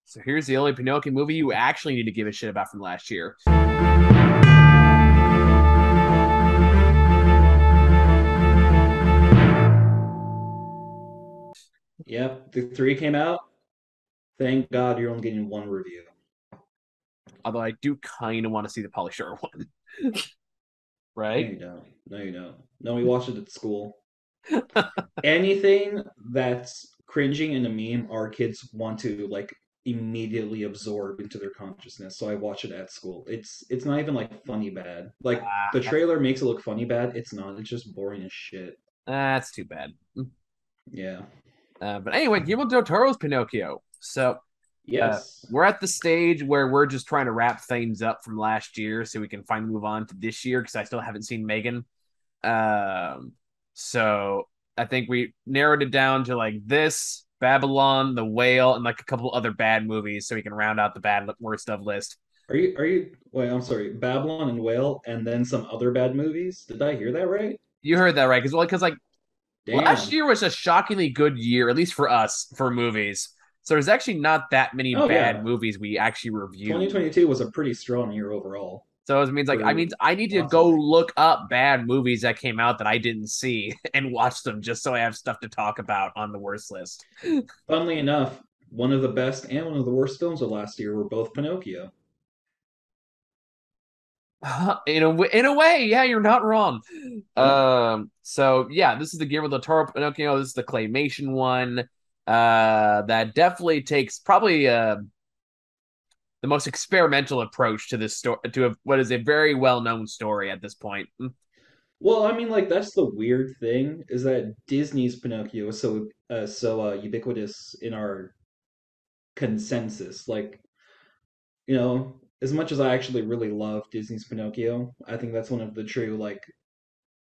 So here's the only Pinocchio movie you actually need to give a shit about from last year. Yep, the three came out. Thank God you're only getting one review. Although I do kind of want to see the Pauly Shore one, No, right? you don't. No, you don't. No, we watched it at school. Anything that's cringing in a meme, our kids want to like immediately absorb into their consciousness. So I watch it at school. It's not even like funny bad. Like the That's, trailer makes it look funny bad. It's not. It's just boring as shit. that's too bad. Yeah. But anyway, Guillermo Del Toro's Pinocchio. So uh, Yes. we're at the stage where we're just trying to wrap things up from last year so we can finally move on to this year because I still haven't seen Megan. Um, so I think we narrowed it down to like this, Babylon, The Whale, and like a couple other bad movies so we can round out the bad worst of list. Are you wait, I'm sorry. Babylon and Whale and then some other bad movies? Did I hear that right? You heard that right? Because like last Damn. year was a shockingly good year, at least for us, for movies. So there's actually not that many Oh bad yeah. movies we actually reviewed. 2022 was a pretty strong year overall So it means like I for mean I need to lots of go things. look up bad movies that came out that I didn't see and watch them just so I have stuff to talk about on the worst list. Funnily enough, one of the best and one of the worst films of last year were both Pinocchio. In a way, yeah, you're not wrong. Yep. So yeah, this is the Guillermo del Toro Pinocchio. This is the claymation one. That definitely takes probably the most experimental approach to this story what is a very well known story at this point. Well, I mean, like that's the weird thing is that Disney's Pinocchio is so ubiquitous in our consensus. Like, as much as I actually really love Disney's Pinocchio, I think that's one of the true like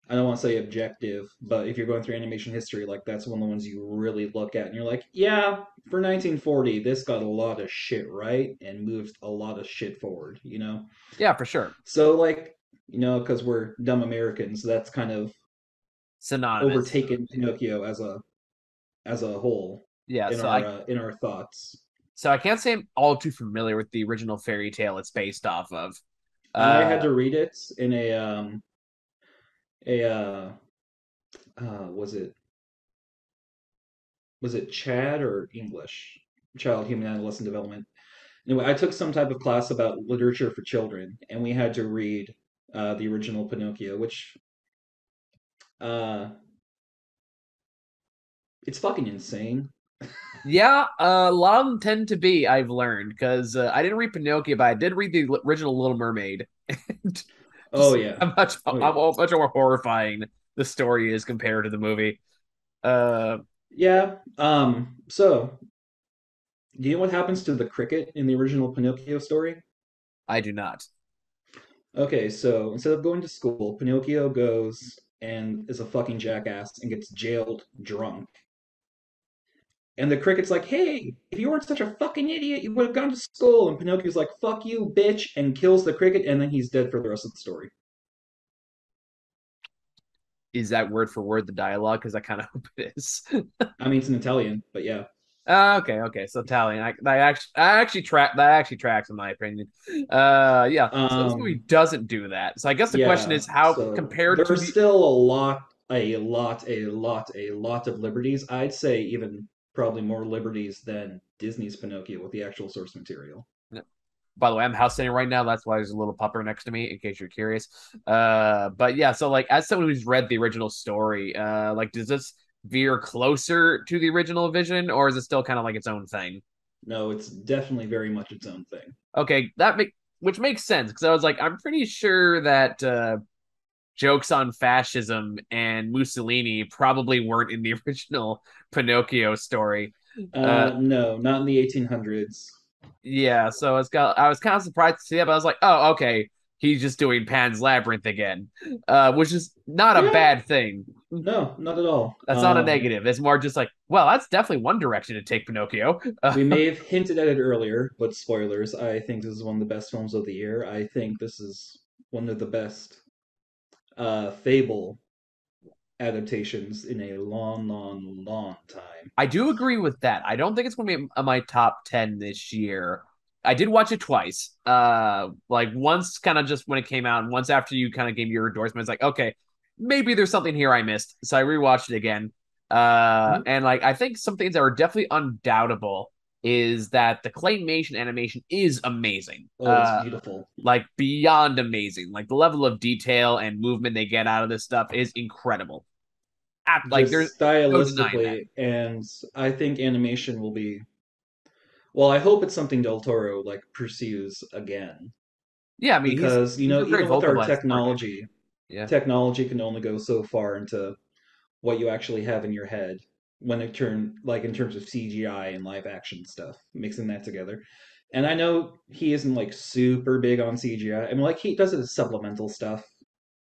I don't want to say objective, but if you're going through animation history, like that's one of the ones you really look at and you're like, yeah, for 1940, this got a lot of shit right and moved a lot of shit forward. Yeah, for sure. So like, because we're dumb Americans, that's kind of Synonymous. overtaken Pinocchio as a whole Yeah, in our thoughts. so I can't say I'm all too familiar with the original fairy tale it's based off of. I had Uh to read it in a was it Chad or English? Child Human Adolescent Development. Anyway, I took some type of class about literature for children, and we had to read the original Pinocchio, which uh, it's fucking insane. yeah, a lot of them tend to be, I've learned, because I didn't read Pinocchio, but I did read the original Little Mermaid. And Oh just yeah, how oh yeah, much more horrifying the story is compared to the movie. Uh, yeah. So do you know what happens to the cricket in the original Pinocchio story? I do not. Okay, so instead of going to school, Pinocchio goes and is a fucking jackass and gets jailed drunk. And the cricket's like, hey, if you weren't such a fucking idiot, you would have gone to school. And Pinocchio's like, fuck you, bitch, and kills the cricket, and then he's dead for the rest of the story. Is that word for word the dialogue? Because I kind of hope it is. I mean, it's in Italian, but yeah. Okay. So Italian. That actually tracks in my opinion. Yeah. So this movie Um, doesn't do that. So I guess the question yeah, is how so compared there to are the still a lot of liberties. I'd say even probably more liberties than Disney's Pinocchio with the actual source material. by the way, I'm house sitting right now. That's why there's a little pupper next to me, in case you're curious. But yeah, so like as someone who's read the original story, like does this veer closer to the original vision, or is it still kind of like its own thing? No, it's definitely very much its own thing. Okay, which makes sense because I was like, I'm pretty sure that jokes on fascism and Mussolini probably weren't in the original Pinocchio story. Uh, No, not in the 1800s. yeah, so I was kind of surprised to see that, but I was like, oh, okay, he's just doing Pan's Labyrinth again, which is not a Yeah, bad thing. no, not at all. That's not a negative. It's more just like, well, that's definitely one direction to take Pinocchio. We may have hinted at it earlier, but spoilers. I think this is one of the best films of the year. I think this is one of the best fable adaptations in a long, long, long time. I do agree with that. I don't think it's going to be in my top 10 this year. I did watch it twice. Like once kind of just when it came out, and once after you kind of gave your endorsement, it's like, okay, maybe there's something here I missed. So I rewatched it again. Mhm. And like I think some things that are definitely undoubtable is that the claymation animation is amazing. Oh, it's beautiful. Like beyond amazing. Like the level of detail and movement they get out of this stuff is incredible. Like there's Just no denying that. stylistically, and I think animation will be. Well, I hope it's something Del Toro like pursues again Yeah, I mean because he's been very even with vocal our about his support of technology, animation. Yeah, technology can only go so far into what you actually have in your head when it turn like in terms of CGI and live action stuff, mixing that together. And I know he isn't like super big on CGI. I mean, like he does his supplemental stuff,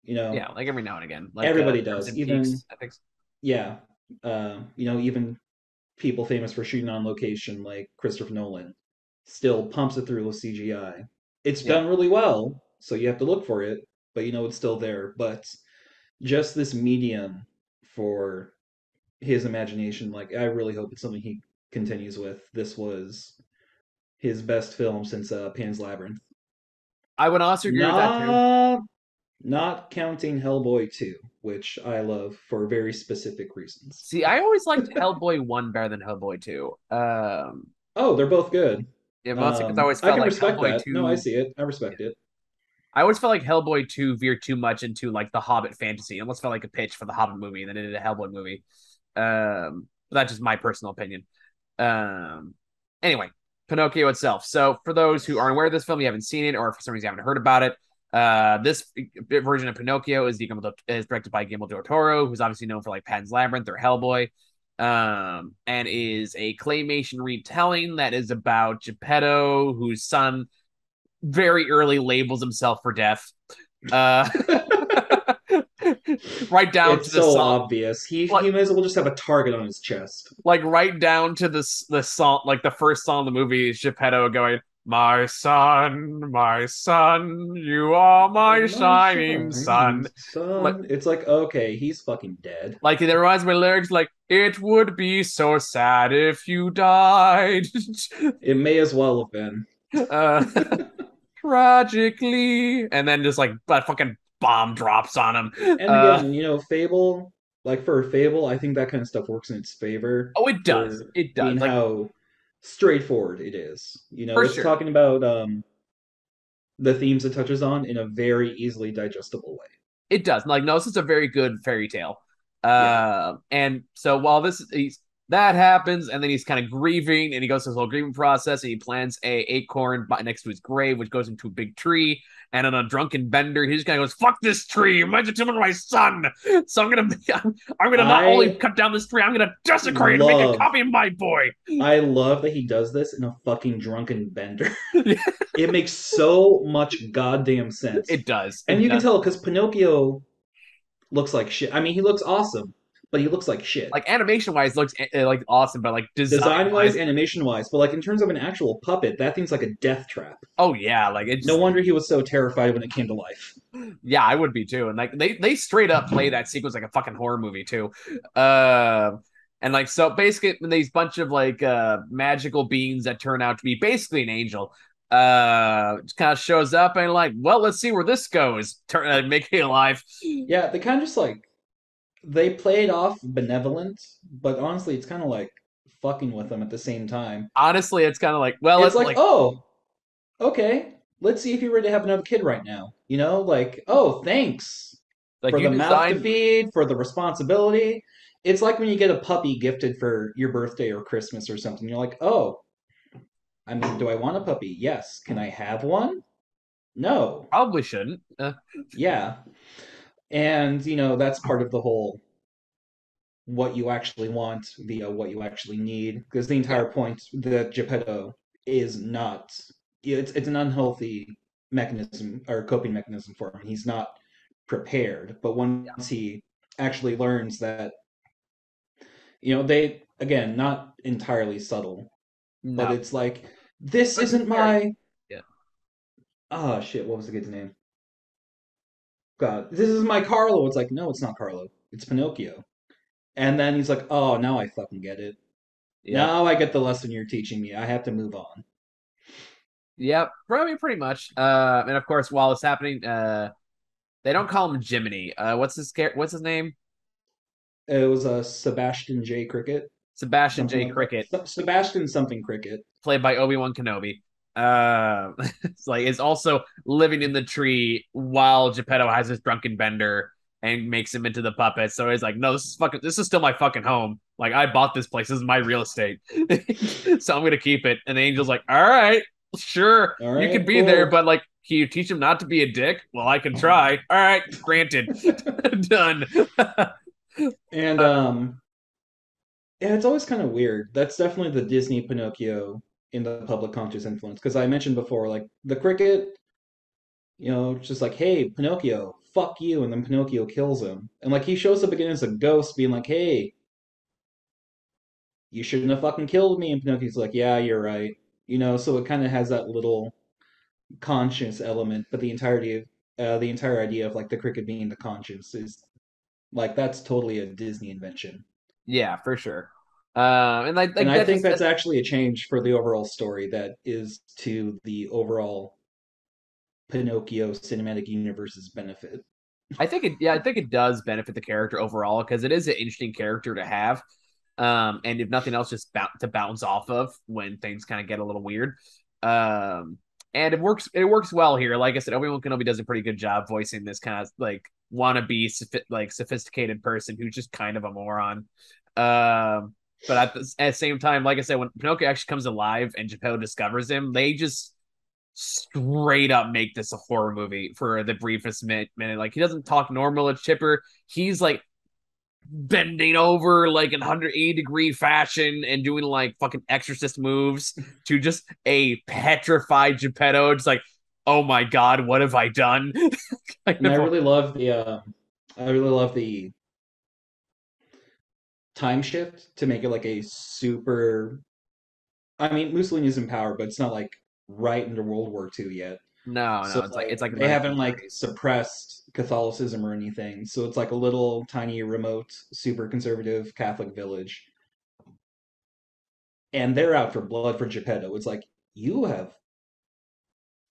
you know. yeah, like every now and again, like Everybody does. Crimson Even Peaks, I think. yeah, even people famous for shooting on location like Christopher Nolan still pumps it through with CGI. It's Yeah, done really well, so you have to look for it, but it's still there. But just this medium for his imagination, like I really hope it's something he continues with. This was his best film since Pan's Labyrinth. I would also agree with that too. Not not counting Hellboy 2, which I love for very specific reasons. See, I always liked Hellboy one better than Hellboy two. Oh, they're both good. Yeah, mostly because I always I felt can like respect Hellboy that. No, I two. see it. I Yeah, respect it. I always felt like Hellboy two veered too much into like the Hobbit fantasy. It almost felt like a pitch for the Hobbit movie, and then it did a Hellboy movie. But that's just my personal opinion. Um, anyway, Pinocchio itself. So, for those who Yes. aren't aware of this film, you haven't seen it, or for some reason you haven't heard about it, this version of Pinocchio is directed by Guillermo Del Torro, who's obviously known for like Pan's Labyrinth or Hellboy, and is a claymation retelling that is about Geppetto, whose son very early labels himself for death. Uh, right down to It's the so song, obvious. like He may as well just have a target on his chest. right down to the song, like the first song in the movie is Geppetto going, my son, you are my My shining shining sun." Like, sun. It's like, okay, he's fucking dead. like it reminds me of lyrics like, "It would be so sad if you died." It may as well have been. uh, Tragically, and then just like that fucking bomb drops on him. And again, Fable, like for Fable, I think that kind of stuff works in its favor Oh, it does. for It being does. Like how straightforward it is. for It's sure. talking about the themes it touches on in a very easily digestible way. It does. Like, no, this is a very good fairy tale. Yeah. And so while that happens, and then he's kind of grieving, and he goes through his whole grieving process, and he plants a acorn next to his grave, which goes into a big tree. And on a drunken bender, he just kind of goes, "Fuck this tree! You might tell my son. So I'm gonna not only I cut down this tree, I'm gonna desecrate and make a love copy of my boy." I love that he does this in a fucking drunken bender. It makes so much goddamn sense. It does. And It you can does. tell because Pinocchio looks like shit. I mean, he looks awesome, but he looks like shit. Like animation wise, looks like awesome, but like design Design wise, wise, animation wise, but like in terms of an actual puppet, that thing's like a death trap. oh yeah, like No it's wonder he was so terrified when it came to life. yeah, I would be too. And like they straight up play that sequence like a fucking horror movie too. Uh, and like so basically these bunch of like magical beings that turn out to be basically an angel just kind of shows up and like, well, let's see where this goes. Make it alive. Yeah, they kind of just like they played off benevolent, but honestly, it's kind of like fucking with them at the same time. Honestly, it's kind of like, well, It's it's like, like oh, okay, let's see if you're ready to have another kid right now. Like, oh, thanks for you the mouth to designed feed, for the responsibility. It's like when you get a puppy gifted for your birthday or Christmas or something. You're like, oh, I mean, do I want a puppy? Yes. Can I have one? No. probably shouldn't. Yeah. And, that's part of the whole what you actually want via what you actually need. Because the Yeah, entire point that Geppetto is not, it's an unhealthy mechanism or coping mechanism for him. He's not prepared. But yeah. once he actually learns that, they, again, not entirely subtle, but No, it's like, this but it's isn't very my, yeah. shit, what was the kid's name? God, this is my Carlo. It's like, no, it's not Carlo. it's Pinocchio. And then he's like, oh, now I fucking get it. Yep. Now I get the lesson you're teaching me. I have to move on. Yep. Probably pretty much. And of course, while it's happening, they don't call him Jiminy. What's his name? It was a Sebastian J. Cricket, Sebastian something J. like that. Cricket, Sebastian something Cricket. played by Obi-Wan Kenobi. It's like is also living in the tree while Geppetto has his drunken bender and makes him into the puppet. So he's like, no, this is still my fucking home. Like I bought this place. This is my real estate. So I'm gonna keep it. And the angel's like, all right, sure, All you can right, be there, cool. but like, can you teach him not to be a dick? Well, I can try. All right, granted. Done. And yeah, it's always kind of weird. That's definitely the Disney Pinocchio in the public conscious influence. Because I mentioned before, like the cricket, just like, hey, Pinocchio, fuck you, and then Pinocchio kills him. And like he shows up again as a ghost, being like, hey, you shouldn't have fucking killed me. And Pinocchio's like, yeah, you're right. So it kind of has that little conscious element, but the entire idea of like the cricket being the conscience is like that's totally a Disney invention. Yeah, for sure. And And like I that think just that's actually a change for the overall story that is to the overall Pinocchio cinematic universe's benefit. I think it does benefit the character overall because it is an interesting character to have. And if nothing else, just to bounce off of when things kind of get a little weird. Um, and it works well here. Like I said, Obi-Wan Kenobi does a pretty good job voicing this kind of like wannabe like sophisticated person who's just kind of a moron. But at the same time, like I said, when Pinocchio actually comes alive and Geppetto discovers him, they just straight up make this a horror movie for the briefest minute. Like he doesn't talk normal at Chipper. He's like bending over like in 180-degree fashion and doing like fucking exorcist moves to just a petrified Geppetto. It's like, oh my god, what have I done? Kind And of. I really love the time shift to make it like a super. I mean, Mussolini's in power, but it's not like right into World War II yet. No, So it's like like they the haven't like 1930s. suppressed Catholicism or anything. So it's like a little tiny remote super conservative Catholic village. And they're out for blood for Geppetto. It's like, you have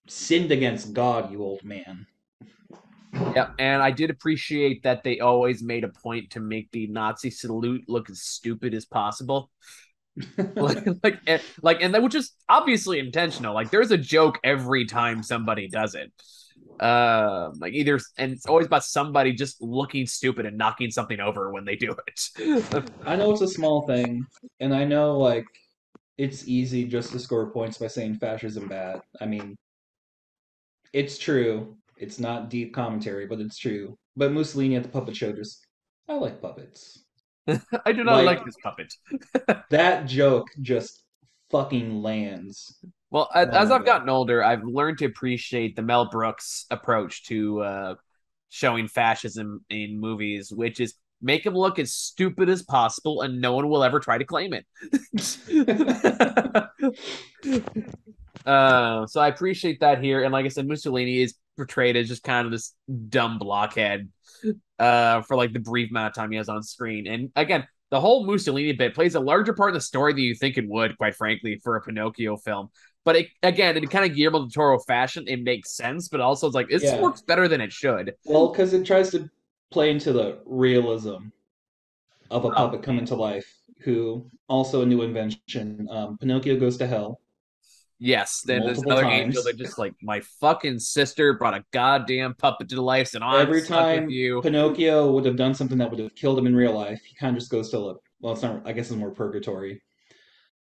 sinned against God, you old man. Yeah, and I did appreciate that they always made a point to make the Nazi salute look as stupid as possible. And that which is obviously intentional. Like there's a joke every time somebody does it. Like either and it's always about somebody just looking stupid and knocking something over when they do it. I know it's a small thing, and I know like it's easy just to score points by saying fascism bad. I mean, it's true. It's not deep commentary, but it's true. But Mussolini at the puppet show just, I like puppets. I do not like Like this puppet. that joke just fucking lands. Well, Oh as my I've god. gotten older, I've learned to appreciate the Mel Brooks approach to showing fascism in movies, which is make him look as stupid as possible, and no one will ever try to claim it. So I appreciate that here, and like I said, Mussolini is portrayed as just kind of this dumb blockhead for like the brief amount of time he has on screen. And again, the whole Mussolini bit plays a larger part in the story than you think it would, quite frankly, for a Pinocchio film. But again, in kind of Guillermo del Toro fashion, it makes sense, but also it's like this Yeah. works better than it should. Well, because it tries to play into the realism of a Well, puppet coming to life, who also a new invention. Pinocchio goes to hell yes, then there's multiple another angel times. that just like my fucking sister brought a goddamn puppet to life, and I'm Every stuck with time you. Pinocchio would have done something that would have killed him in real life, he kind of just goes to, well, it's not, I guess it's more purgatory.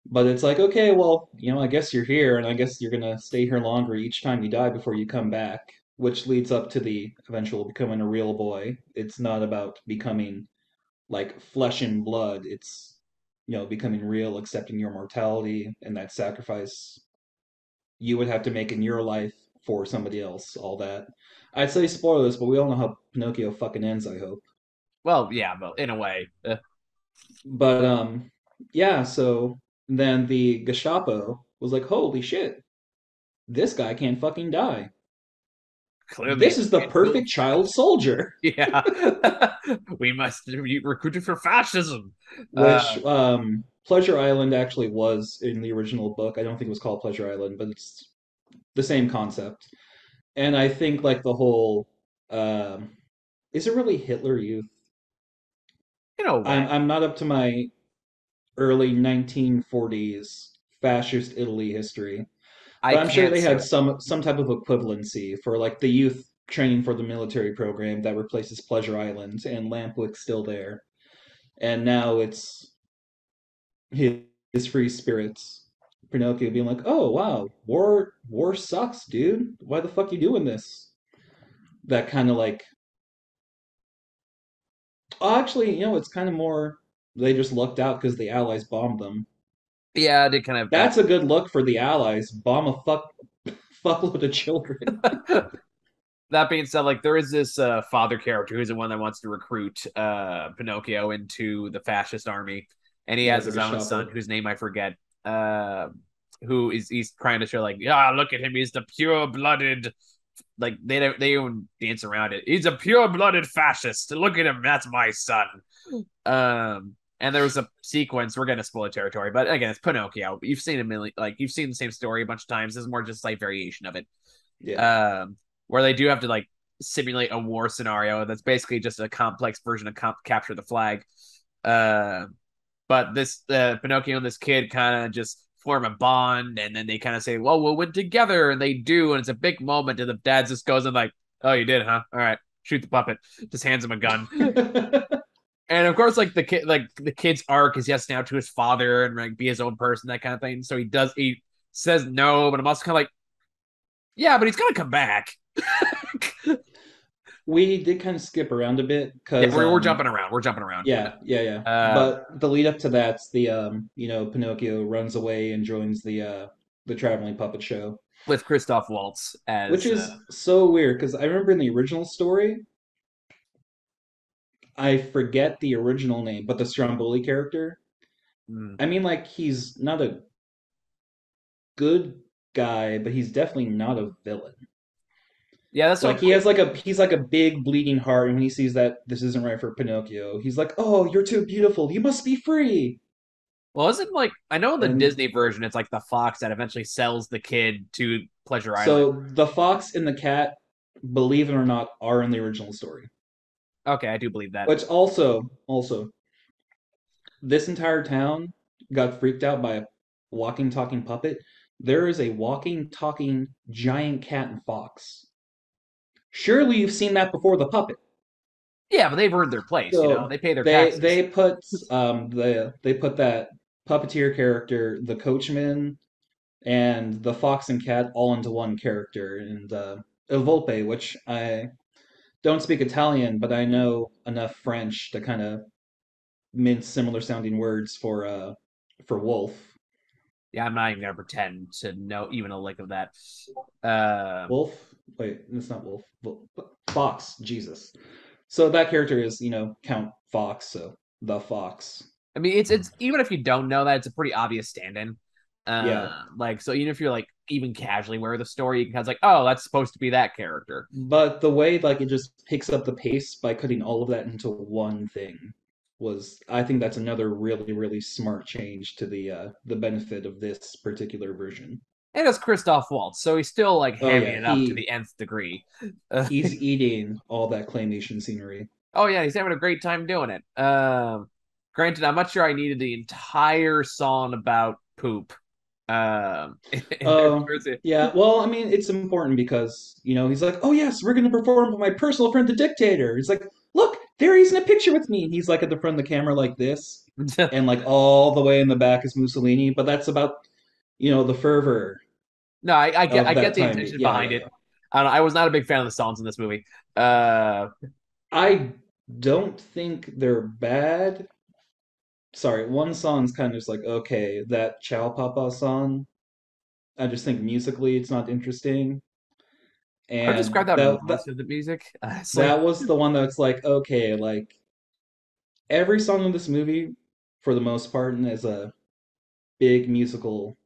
But it's like, okay, well, I guess you're here, and I guess you're gonna stay here longer each time you die before you come back, which leads up to the eventual becoming a real boy. It's not about becoming like flesh and blood. It's, becoming real, accepting your mortality and that sacrifice you would have to make in your life for somebody else, all that. I'd say spoilers, but we all know how Pinocchio fucking ends, I hope. Well, yeah, but in a way, But yeah, so then the Gestapo was like, "Holy shit, this guy can't fucking die." Clearly, This is the it will perfect child fascism. soldier. Yeah, we must be recruited for fascism. Which Pleasure Island actually was in the original book. I don't think it was called Pleasure Island, but it's the same concept. And I think like the whole is it really Hitler Youth? In a way, I'm not up to my early 1940s fascist Italy history, I but I'm sure can't they say. had some type of equivalency for like the youth training for the military program that replaces Pleasure Island and Lampwick's still there. And now it's his free spirits. Pinocchio being like, "Oh wow, war sucks, dude. Why the fuck you doing this?" That kind of like, oh, actually, it's kind of more they just lucked out because the Allies bombed them. Yeah, they kind of. That's a good look for the Allies. Bomb a fuckload of children. That being said, like there is this father character who's the one that wants to recruit Pinocchio into the fascist army, and he Yeah, has the his own son Gestapo. whose name I forget. Uh, who is he's trying to show like, yeah, look at him, he's the pure blooded. Like they don't dance around it. He's a pure blooded fascist. Look at him, that's my son. And there was a sequence. We're gonna spoil territory, but again, it's Pinocchio. You've seen a million, like you've seen the same story a bunch of times. This is more just like variation of it. Yeah. Um, where they do have to like simulate a war scenario that's basically just a complex version of capture the flag. Uh, but this Pinocchio and this kid kind of just form a bond, and then they kind of say, "Well, we'll win together," and they do, and it's a big moment. And the dad just goes and like, "Oh, you did, huh? All right, shoot the puppet." Just hands him a gun. And of course, like the kid's arc is yes now to his father and like be his own person, that kind of thing. So he says no, but I'm also kind of like, yeah, but he's gonna come back. We did kind of skip around a bit Yeah, because we're jumping around. We're jumping around. yeah. Uh, But the lead up to that's the Pinocchio runs away and joins the traveling puppet show, with Christoph Waltz which as is so weird because I remember in the original story, I forget the original name, but the Stromboli character. mm, I mean, like he's not a good guy, but he's definitely not a villain. yeah, that's Like what he's like a big bleeding heart, and when he sees that this isn't right for Pinocchio, he's like, "Oh, you're too beautiful. You must be free." well, isn't like I know in the And Disney version it's like the fox that eventually sells the kid to Pleasure Island. so the fox and the cat, believe it or not, are in the original story. Okay, I do believe that. Which also, this entire town got freaked out by a walking, talking puppet. There is a walking, talking giant cat and fox. Surely you've seen that before the puppet. Yeah, but they've earned their place. So They pay their they taxes. they put they put that puppeteer character, the coachman, and the fox and cat all into one character, and Il Volpe, which I don't speak Italian, but I know enough French to kind of mince similar sounding words for wolf. Yeah, I'm not even gonna pretend to know even a lick of that. Uh, Wolf? Wait, it's not wolf. Fox. Jesus. So that character is, Count Fox, so the fox. I mean, it's even if you don't know that, it's a pretty obvious stand-in. Yeah. Like so, even if you're like even casually aware of the story, you can kind of like, oh, that's supposed to be that character. But the way like it just picks up the pace by cutting all of that into one thing was I think that's another really, really smart change to the benefit of this particular version. And it's Christoph Waltz, so he's still like Oh hamming yeah, it up to the nth degree. he's eating all that claymation scenery. Oh yeah, he's having a great time doing it. Granted, I'm not sure I needed the entire song about poop. In there Oh, towards it. yeah. Well, I mean, it's important because, he's like, "Oh yes, we're going to perform with my personal friend the dictator." He's like, "Look, there he's in a picture with me." And he's like at the front of the camera like this, and like all the way in the back is Mussolini, but that's about, the fervor No, I of get that the time. intention Yeah, behind yeah, it. yeah. I don't know, I was not a big fan of the songs in this movie. Uh, I don't think they're bad. Sorry, one song's kind of just like, okay, that Chow Papa song. I just think musically it's not interesting. I would describe And that that most of the music, honestly. that was the one that's like, okay, like every song in this movie, for the most part, and as a big musical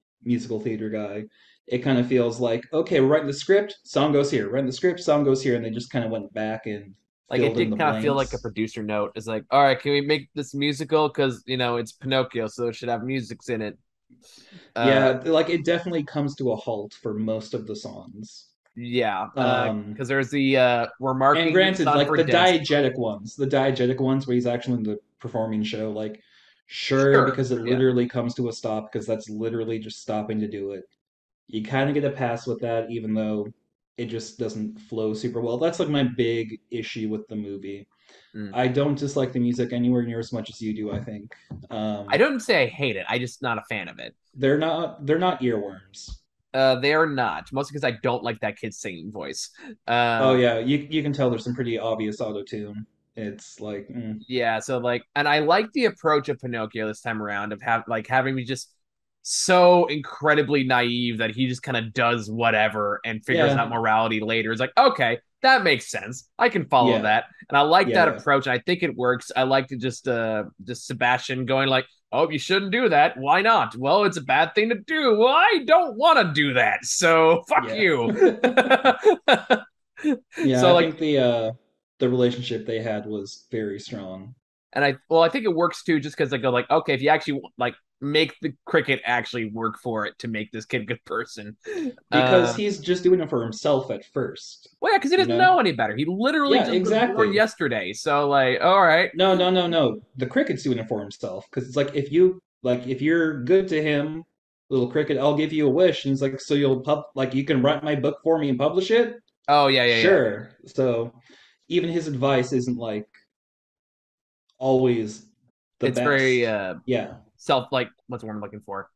theater guy, it kind of feels like, okay, we're writing the script, song goes here, writing the script, song goes here, and they just kind of went back and Like it filled in did the kind of feel like a blanks. producer note. It's like, all right, can we make this musical? Because it's Pinocchio, so it should have musics in it. Uh, Yeah, like it definitely comes to a halt for most of the songs. yeah. Um, Because there's the we're and marking the granted, sun like for death. the diegetic ones where he's actually in the performing show, like sure, Sure. because it Yeah. literally comes to a stop because that's literally just stopping to do it. You kind of get a pass with that, even though it just doesn't flow super well. That's like my big issue with the movie. Mm. I don't dislike the music anywhere near as much as you do, I think. I Um, don't say I hate it. I just not a fan of it. they're not earworms. They are not mostly because I don't like that kid's singing voice. Oh Um, yeah, you can tell there's some pretty obvious auto tune. It's like Yeah, so like, and I like the approach of Pinocchio this time around of having me just so incredibly naive that he just kind of does whatever and figures out yeah, morality later. It's like, okay, that makes sense. I can follow yeah, that, and I like yeah, that yeah, approach. And I think it works. I like to just Sebastian going like, "Oh, you shouldn't do that. Why not? Well, it's a bad thing to do. Well, I don't want to do that, so fuck yeah. you." Yeah, So I like think the relationship they had was very strong And I think it works too, just because I go like, okay, if you actually like make the cricket actually work for it to make this kid a good person. because Uh, he's just doing it for himself at first, well, yeah, because he you doesn't know? know any better. He literally Yeah, just was born exactly. yesterday, so like, all right, No, no, no, no. The cricket's doing it for himself because it's like if you're good to him, little cricket, I'll give you a wish. And he's like, so you'll you can write my book for me and publish it? oh yeah, yeah, yeah. Sure. So even his advice isn't like always the It's very best. Yeah. what's the word I'm looking for?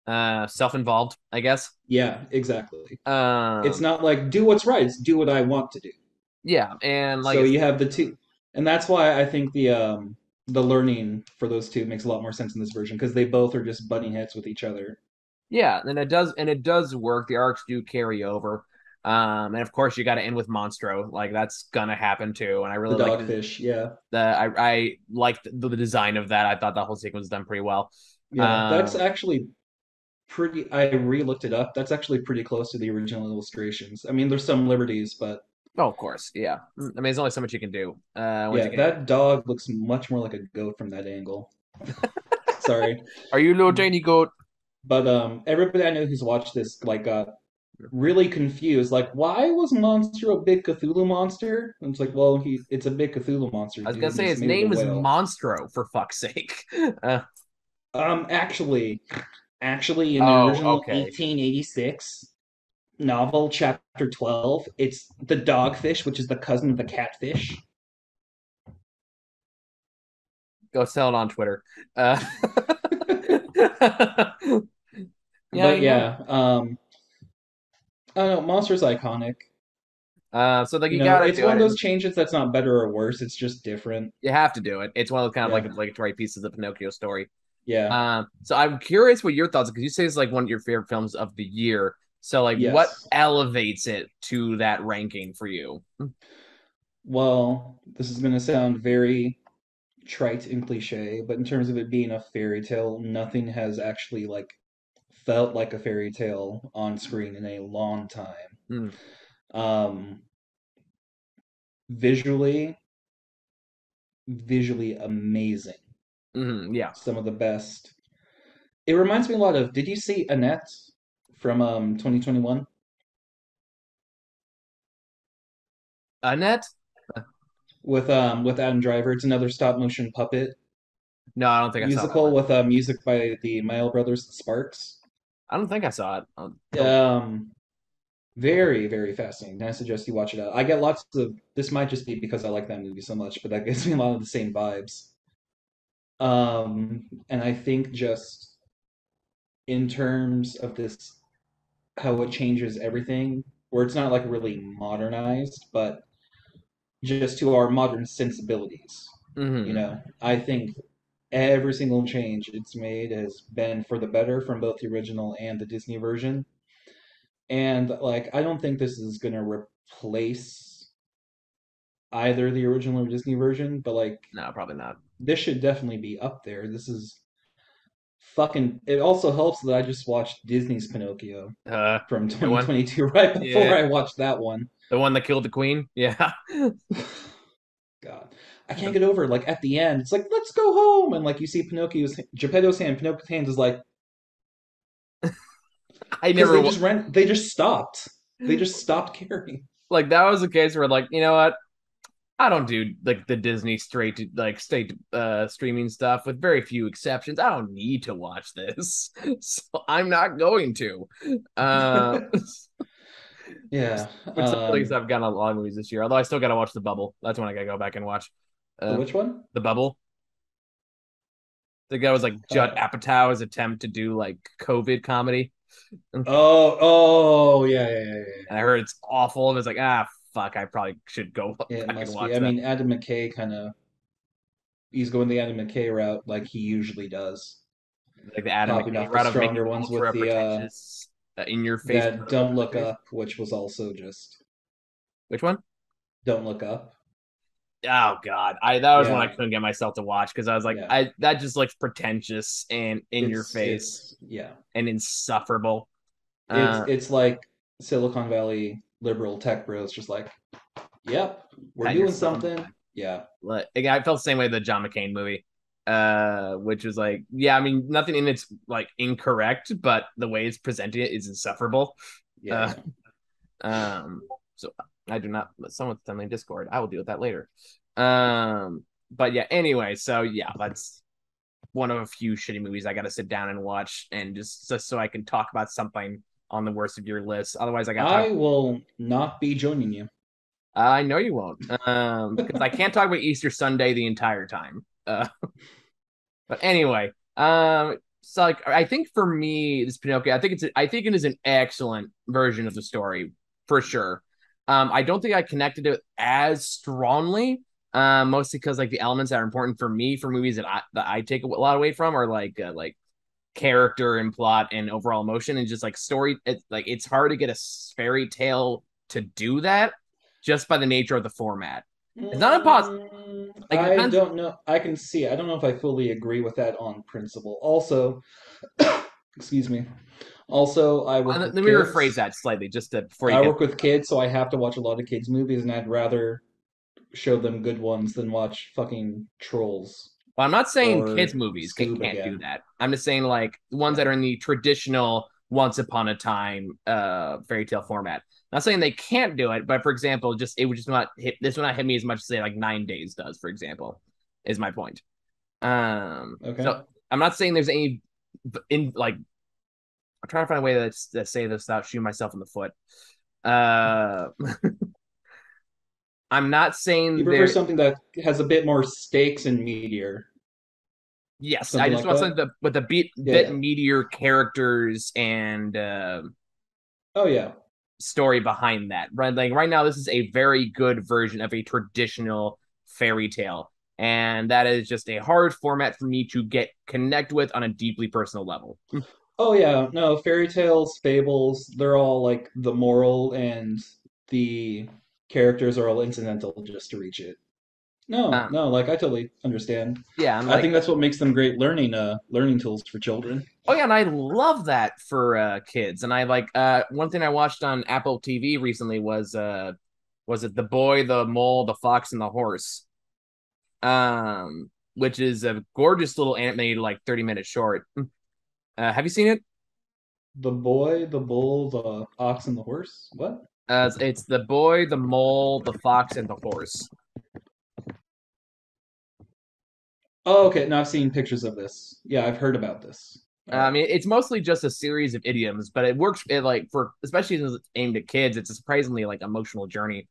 Self-involved, I guess. Yeah, exactly. It's Um, not like do what's right, it's do what I want to do. yeah, and like So it's you have the two, and that's why I think the learning for those two makes a lot more sense in this version because they both are just butting heads with each other. Yeah, and it does work. The arcs do carry over. And of course you got to end with Monstro. Like that's gonna happen too. And I The really like dogfish, yeah, I liked the design of that. I thought that whole sequence was done pretty well. yeah. That's Um, actually pretty. I re-looked it up. That's actually pretty close to the original illustrations. I mean, there's some liberties, but oh, of course, yeah. I mean, there's only so much you can do. Once yeah, you get. that dog looks much more like a goat from that angle. Sorry, Are you a little tiny goat? but everybody I know who's watched this like got really confused. Like, why was Monster a big Cthulhu monster? And it's like, well, it's a big Cthulhu monster, I was gonna dude, and say it's his made of a name is whale. Monstro for fuck's sake. Uh, Actually, in the oh, original okay. 1886 novel, chapter 12, it's the dogfish, which is the cousin of the catfish. Go sell it on Twitter. Yeah, But you know. yeah, I don't know, Monster's iconic. So like You you know, gotta it's do one it, of those and changes that's not better or worse, it's just different. you have to do it. It's one of those kind of like Yeah, obligatory pieces of the Pinocchio story. yeah, So I'm curious what your thoughts because you say it's like one of your favorite films of the year. So like, what yes. elevates it to that ranking for you? Well, this is going to sound very trite and cliche, but in terms of it being a fairy tale, nothing has actually like felt like a fairy tale on screen in a long time. Hmm. Um, visually, visually amazing. Yeah, Some of the best. It reminds me a lot of. Did you see Annette from 2021 Annette? with Adam Driver? It's another stop motion puppet No, I don't think I saw that musical one. with music by the Mael brothers, the Sparks. I don't think I saw it. Don't. Um, Very, very fascinating. I suggest you watch it out. I get lots of. This might just be because I like that movie so much, but that gives me a lot of the same vibes. And I think just in terms of this, how it changes everything, where it's not like really modernized, but just to our modern sensibilities. You Hmm. know, I think every single change it's made has been for the better from both the original and the Disney version. And like, I don't think this is gonna replace either the original or Disney version, but like No, probably not. this should definitely be up there. This is fucking. It also helps that I just watched Disney's Pinocchio from The good one. 2022 right before Yeah. I watched that one. The one that killed the queen. Yeah. God, I can't get over it. Like at the end, it's like let's go home, and like you see Pinocchio's Geppetto's hand. Pinocchio's hand is like I because never they just stopped. They just stopped caring. like that was a case where like, you know what? I don't do like the Disney straight to like state streaming stuff with very few exceptions. I don't need to watch this. So I'm not going to. Uh Yeah. which some of these I've gotten a lot of movies this year. Although I still gotta watch The Bubble. That's when I gotta go back and watch The uh which one? The Bubble. The guy was like Judd Uh, Apatow's attempt to do like COVID comedy. And oh, yeah, yeah, yeah, yeah. I heard it's awful. And it's like, ah fuck, I probably should go It back and must be. watch I that. mean, Adam McKay kind of he's going the Adam McKay route like he usually does, Like the Adam copying McKay off the route of making stronger ones with ultra the pretentious, in your face that Don't Look documentaries. Up, which was also just Which one? Don't Look Up. Oh God, I that was one I Yeah, couldn't get myself to watch because I was like, yeah. I that just looks pretentious and in your face It's yeah. and insufferable. It's Uh, it's like Silicon Valley liberal tech bros, just like, yep, we're Pat doing yourself on the something. back. Yeah, Like, again, I felt the same way with the John McCain movie, which was like, yeah, I mean, nothing in it's like incorrect, but the way it's presenting it is insufferable. yeah, Uh, yeah. um, so I do not. Someone's telling me in Discord. I will deal with that later. But yeah. Anyway, so yeah, that's one of a few shitty movies I got to sit down and watch, and just so I can talk about something on the worst of your list. Otherwise, I got to talk. I will not be joining you. I know you won't, because I can't talk about Easter Sunday the entire time. But anyway, so like I think for me, this Pinocchio, I think it is an excellent version of the story for sure. I don't think I connected it as strongly, mostly because like the elements that are important for me for movies that I take a lot away from are like character and plot and overall emotion and just like story. It's hard to get a fairy tale to do that just by the nature of the format. It's not impossible. Like it I depends. don't know. I can see. I don't know if I fully agree with that on principle. Also, excuse me. Also, I work Let with me rephrase kids. that slightly, just to, before you I get. work with kids, so I have to watch a lot of kids' movies, and I'd rather show them good ones than watch fucking Trolls Well, I'm not saying kids or movies Scoob can't do again. that. I'm just saying like ones that Yeah. are in the traditional Once Upon a Time fairy tale format. Not saying they can't do it, but for example, just it would just not hit this would not hit me as much as say like 9 Days does, for example, is my point. Okay. So I'm not saying there's any in like I'm trying to find a way to say this without shooting myself in the foot. Uh, I'm not You saying prefer there. something that has a bit more stakes and meteor, Yes, I something just like want that. something with a Yeah, bit yeah. meatier characters and Oh yeah. story behind that. Right, like right now, this is a very good version of a traditional fairy tale, and that is just a hard format for me to get connect with on a deeply personal level. Oh yeah. No, fairy tales, fables, they're all like the moral and the characters are all incidental just to reach it. No, Um, no, like I totally understand. yeah, I'm I like, think that's what makes them great learning tools for children. oh yeah, and I love that for kids. And I like one thing I watched on Apple TV recently was it The Boy, the Mole, the Fox, and the Horse? Which is a gorgeous little animated like 30-minute short. Have you seen it? The boy, the bull, the ox, and the horse. What? It's The Boy, the Mole, the Fox, and the Horse. Oh, okay. Now I've seen pictures of this. Yeah, I've heard about this. All I right. mean, it's mostly just a series of idioms, but it works. It like for especially since it's aimed at kids, it's a surprisingly like emotional journey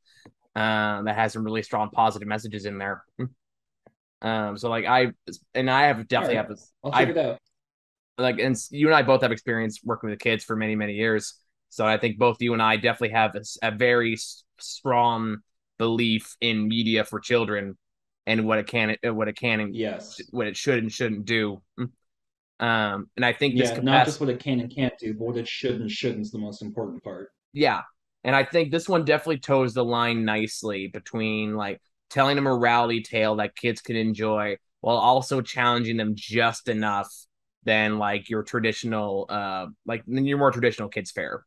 that has some really strong positive messages in there. So like I have All definitely right. have this. I'll check I've it out. like and you and I both have experience working with kids for many years. So I think both you and I definitely have a very strong belief in media for children and what it can and Yes. what it should and shouldn't do. And I think this Yeah, not just capacity, what it can and can't do, but what it should and shouldn't is the most important part. yeah, and I think this one definitely toes the line nicely between like telling a morality tale that kids can enjoy while also challenging them just enough than like your traditional like than your more traditional kids fare.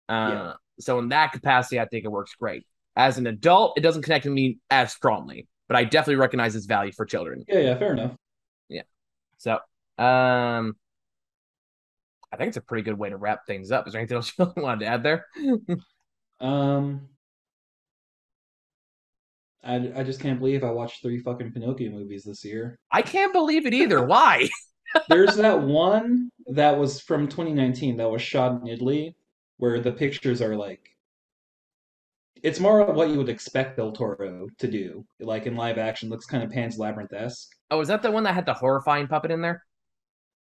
Yeah. So in that capacity, I think it works great. As an adult, it doesn't connect to me as strongly, but I definitely recognize its value for children. Yeah, yeah, fair enough. Yeah. So um I think it's a pretty good way to wrap things up. Is there anything else you wanted to add there? Um, I just can't believe I watched three fucking Pinocchio movies this year. I can't believe it either. Why? There's that one that was from 2019 that was shot in Italy, where the pictures are like it's more of what you would expect Del Toro to do. Like in live action, looks kind of Pan's Labyrinth-esque. Oh, is that the one that had the horrifying puppet in there?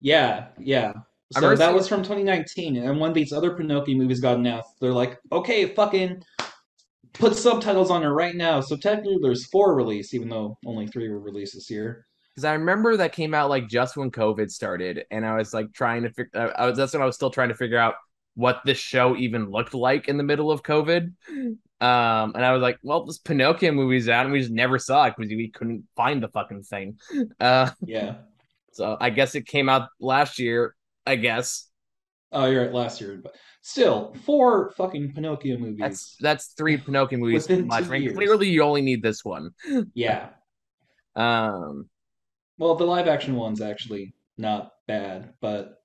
Yeah, yeah. I So remember that seeing. was from 2019, and when these other Pinocchio movies got announced, they're like, okay, fucking put subtitles on it right now. So technically, there's four released, even though only three were released this year. Because I remember that came out like just when COVID started, and I was like trying to figure. I was That's when I was still trying to figure out what this show even looked like in the middle of COVID. And I was like, well, this Pinocchio movie's out, and we just never saw it because we couldn't find the fucking thing. Uh, Yeah. so I guess it came out last year. I guess Oh, you're right, last year, but still, four fucking Pinocchio that's movies that's three Pinocchio movies too within much. two I mean, years. clearly you only need this one. Yeah. Um, Well, the live action one's actually not bad, but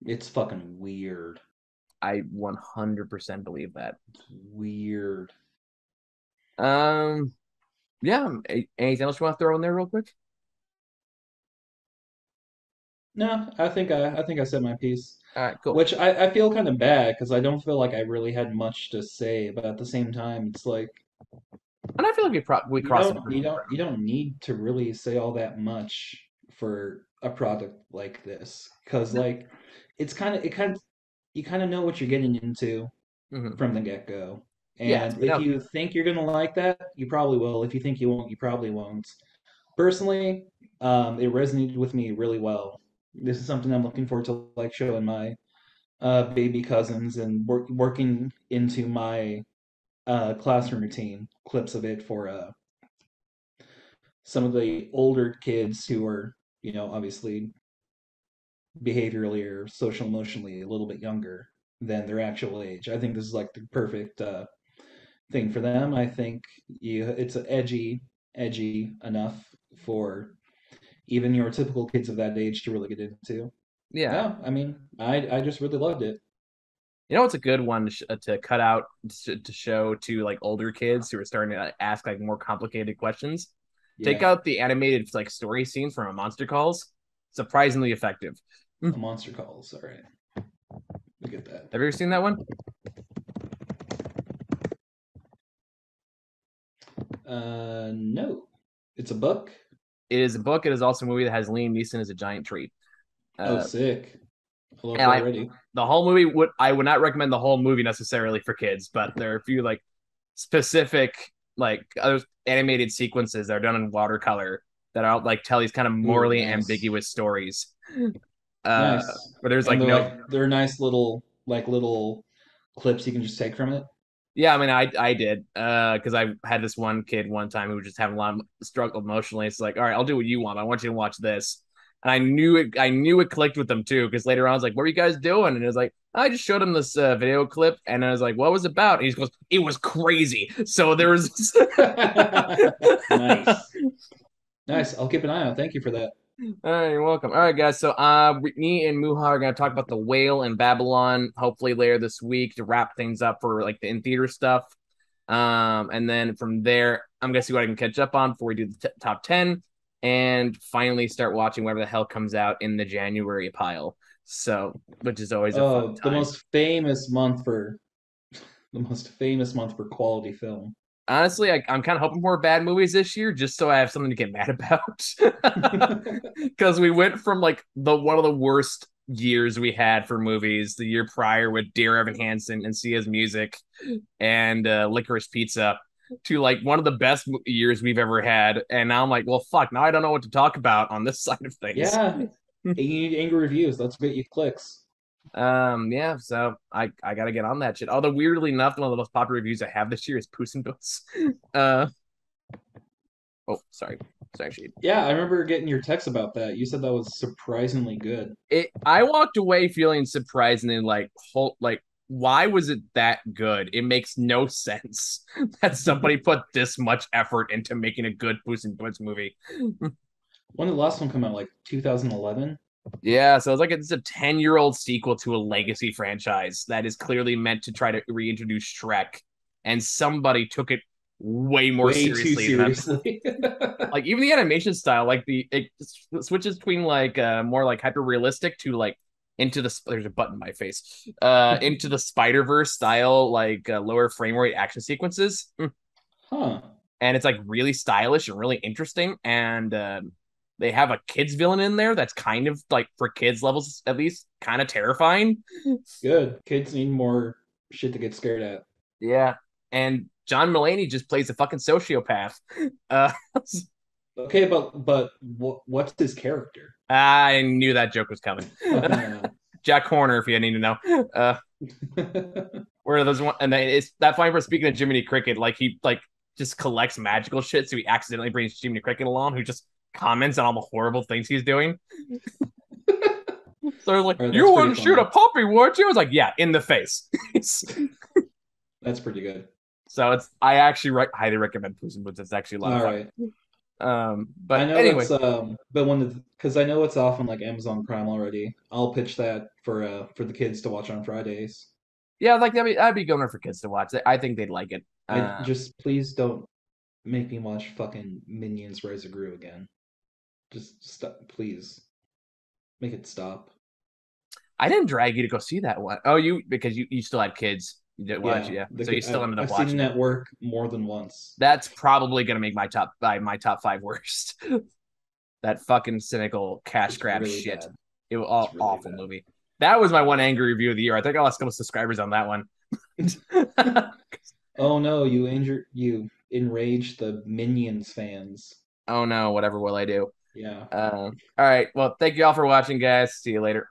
it's fucking weird. I 100% believe that. It's weird. Um, yeah. Anything else you want to throw in there real quick? No, I think I said my piece. All right, cool. Which I feel kind of bad because I don't feel like I really had much to say, but at the same time, it's like And I feel like we you crossed some don't pretty you good don't you ground. don't need to really say all that much for a product like this because No. like it kind of you kind of know what you're getting into Hmm. from the get-go. Yes, And we if know. you think you're gonna like that, you probably will. If you think you won't, you probably won't. Personally, it resonated with me really well. This is something I'm looking forward to like showing my baby cousins and working into my classroom routine clips of it for some of the older kids who are, obviously behaviorally or social emotionally a little bit younger than their actual age. I think this is like the perfect thing for them. I think it's edgy enough for even your typical kids of that age to really get into. Yeah. Yeah, I mean, I just really loved it. You know, it's a good one to cut out to show to like older kids who are starting to ask like more complicated questions. Take Yeah, out the animated like story scenes from a Monster Calls. Surprisingly effective. a Have monster calls. All right, look at that. you ever seen that one? No, it's a book. It is a book. It is also a movie that has Liam Neeson as a giant tree. Oh, Uh, sick. I love and that I already. the whole movie I would not recommend the whole movie necessarily for kids, but there are a few like specific like other animated sequences that are done in watercolor that I'll like tell these kind of Ooh, morally nice, ambiguous stories. Uh, nice. where there's And like no. they're nice little clips you can just take from it. Yeah, I mean, I did because I had this one kid one time who was just having a lot of struggle emotionally. It's like, all right, I'll do what you want. I want you to watch this, and I knew it clicked with them too because later on I was like, what are you guys doing? And it was like, I just showed him this video clip, and I was like, what was it about? And he goes, it was crazy. So there was. Nice, nice. I'll keep an eye out. Thank you for that. All right, you're welcome. All right, guys. So, me and Muha are gonna talk about the Whale and Babylon hopefully later this week to wrap things up for like the in theater stuff. And then from there, I'm gonna see what I can catch up on before we do the top 10, and finally start watching whatever the hell comes out in the January pile. So, which is always a fun Oh, time. the most famous month for quality film. Honestly, I'm kind of hoping for bad movies this year, just so I have something to get mad about. Because we went from like the one of the worst years we had for movies the year prior with Dear Evan Hansen and Sia's Music and Licorice Pizza to like one of the best years we've ever had. And now I'm like, well, fuck. Now I don't know what to talk about on this side of things. Yeah, you need angry reviews. Let's get you clicks. Yeah. So I gotta get on that shit. Although weirdly enough, one of the most popular reviews I have this year is Puss in Boots. Uh, oh, sorry. So actually, Yeah, I remember getting your text about that. You said that was surprisingly good. I walked away feeling surprisingly like why was it that good? It makes no sense that somebody put this much effort into making a good Puss in Boots movie. When did the last one come out? Like 2011? Yeah, so it's a 10-year-old sequel to a legacy franchise that is clearly meant to try to reintroduce Shrek, and somebody took it way more Way too seriously than seriously. like even the animation style, like it switches between like more like hyper realistic to like into the there's a button in my face into the Spider-Verse style like lower frame rate action sequences. Huh. And it's like really stylish and really interesting. And they have a kids villain in there that's kind of like for kids levels at least kind of terrifying. Good. Kids need more shit to get scared at. Yeah, and John Mulaney just plays a fucking sociopath. Uh, Okay, but what's his character? I knew that joke was coming. Oh no. Jack Horner, if you need to know. Where are those one? And it's that fine for speaking of Jiminy Cricket, like he like just collects magical shit, so he accidentally brings Jiminy Cricket along, who just comments on all the horrible things he's doing. So they're like, All right, that's "You pretty wouldn't shoot a funny. puppy, would you?" I was like, "Yeah, in the face." That's pretty good. So it's I actually highly recommend Puss in Boots. It's actually a lot of All fun. right. I But know anyway, it's but when the because I know it's off on like Amazon Prime already. I'll pitch that for the kids to watch on Fridays. yeah, like that'd be going for kids to watch. I think they'd like it. I just please don't make me watch fucking Minions Rise of Gru again. Just stop, please. Make it stop. I didn't drag you to go see that one. Oh, you because you still had kids. You did watch, Yeah, yeah. So you still ended up I've seen watching them it. at work more than once. That's probably gonna make my top five worst. That fucking cynical cash It's grab really shit. bad. It was It's all really awful movie. That was my one angry review of the year. I think I lost a couple subscribers on that one. Oh no, you enraged the Minions fans. Oh no, whatever will I do? Yeah. All right. Well, thank you all for watching, guys. See you later.